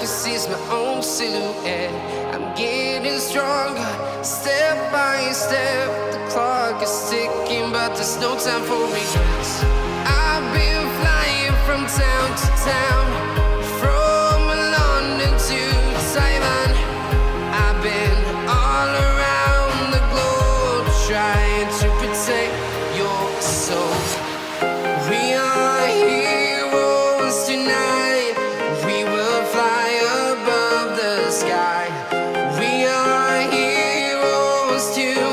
can seize my own silhouette. I'm getting stronger, step by step. The clock is ticking, but there's no time for regrets. I've been flying from town to town, from London to Taiwan. I've been all around the globe, trying to protect your soul. We are heroes tonight. We will fly above the sky. We are heroes tonight.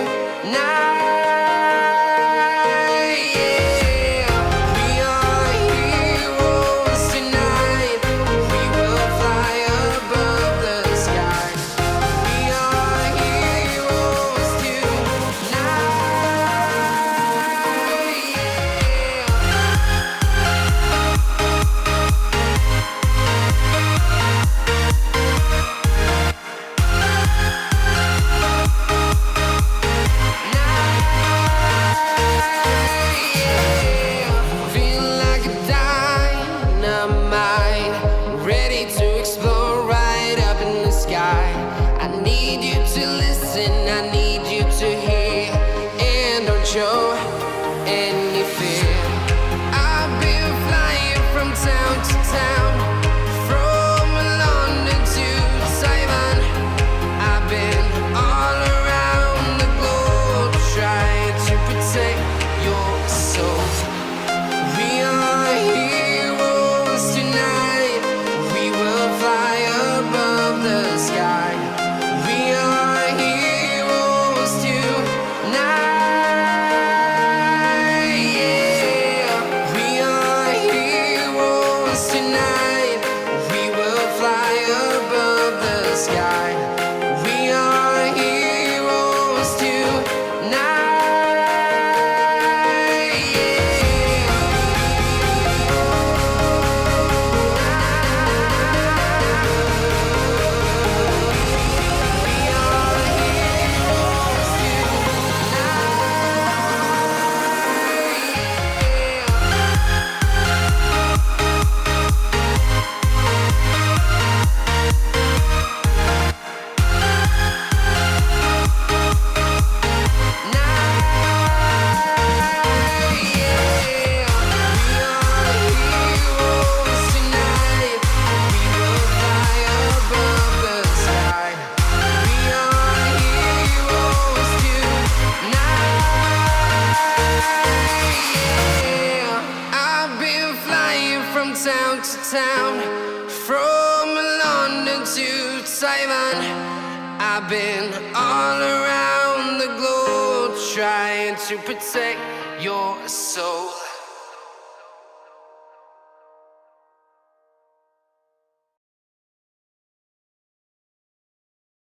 Yeah. We are heroes tonight. We will fly above the sky. We are heroes tonight. Feel like a dynamite, ready to explode right up in the sky. I need you to listen, I need you to hear, and don't show any fear. I've been flying from town to town, from London to Taiwan. I've been all around the globe, trying to protect your soul. We are heroes tonight. We will fly above the sky. We are heroes tonight. Yeah. We are heroes tonight. We will fly above the sky. We are heroes tonight. I've been flying from town to town, from London to Taiwan. I've been all around the globe, trying to protect your soul.